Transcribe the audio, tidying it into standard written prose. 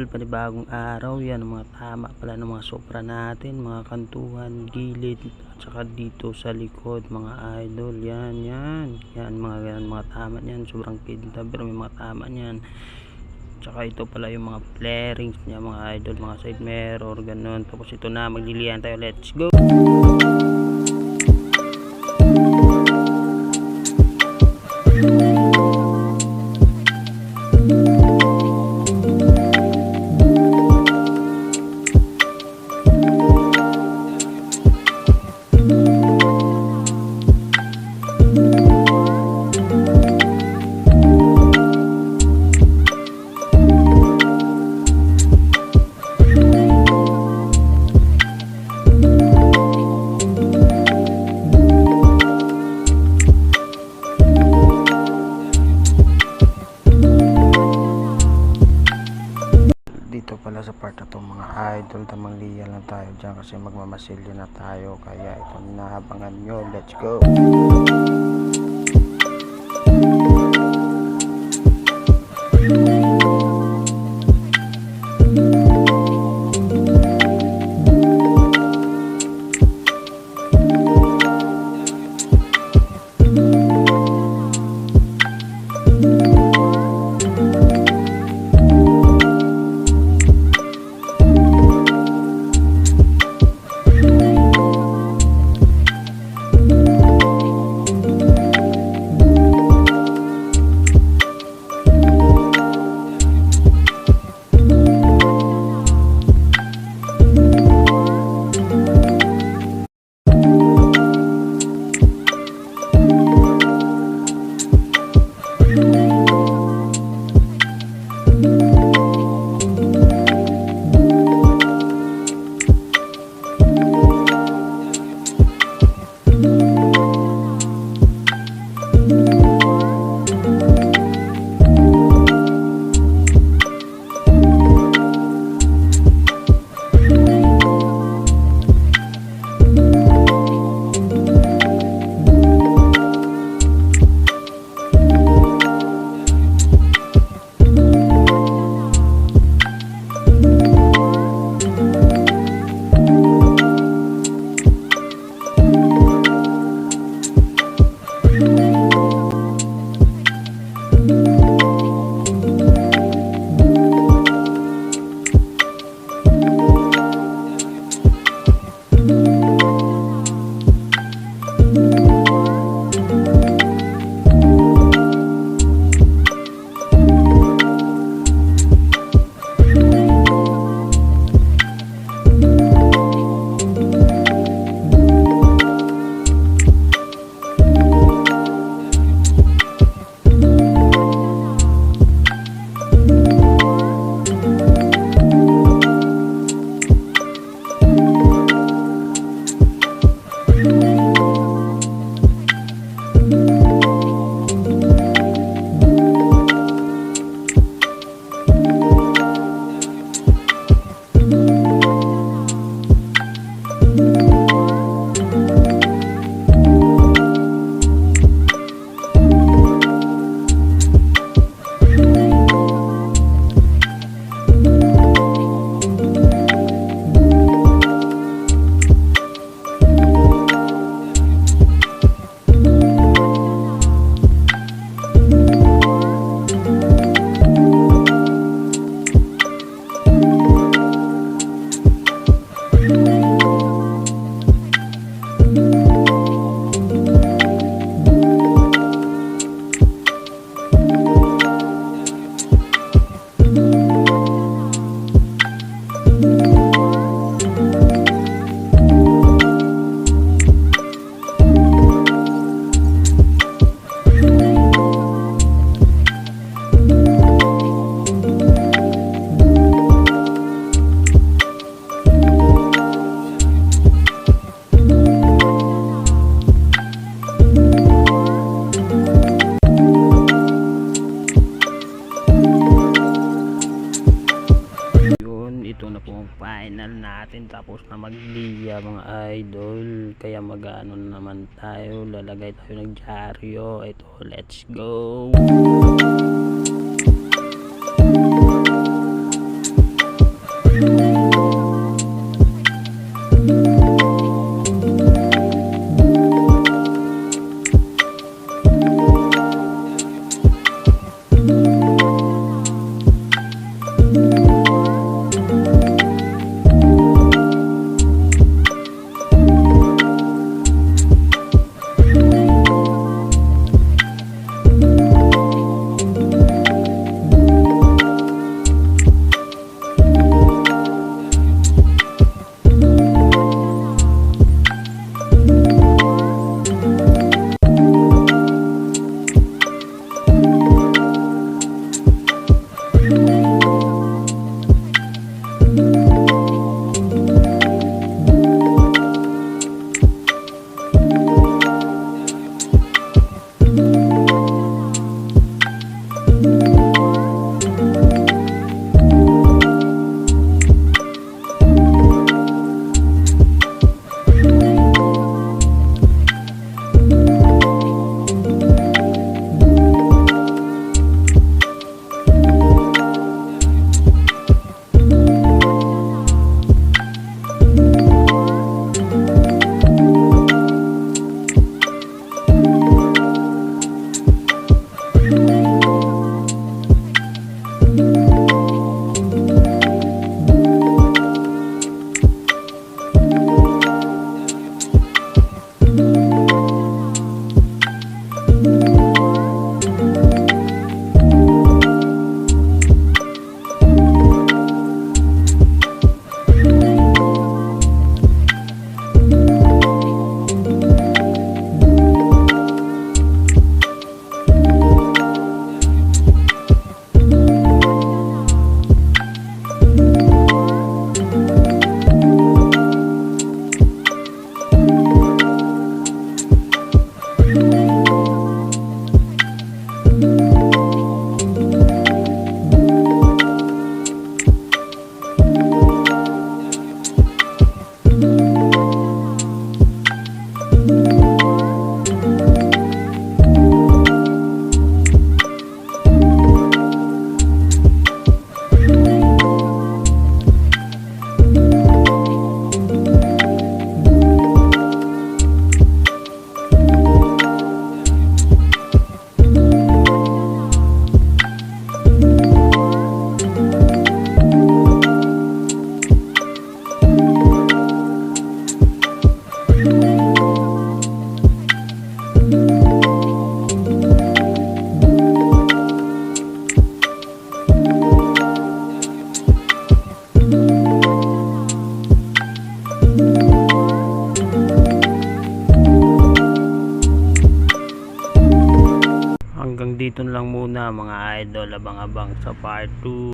idol, panibagong araw. Yan ang mga tama pala ng mga SUPRA natin, mga kantuhan, gilid at saka dito sa likod mga idol. Yan mga tama niyan, sobrang pinta pero may mga tama niyan. Tsaka ito pala yung mga flarings niya mga idol, mga side mirror, ganun. Tapos ito na, maglilihan tayo, let's go. Dito pala sa part na to mga idol, tamang-liya lang tayo dyan kasi magmamasilyo na tayo, kaya ito naabangan nyo, let's go. Ito na po ang final natin, tapos na magliya mga idol, kaya mag-ano naman tayo, lalagay tayo ng dyaryo. Ito, let's go. dito lang muna mga idol, abang-abang sa part 2.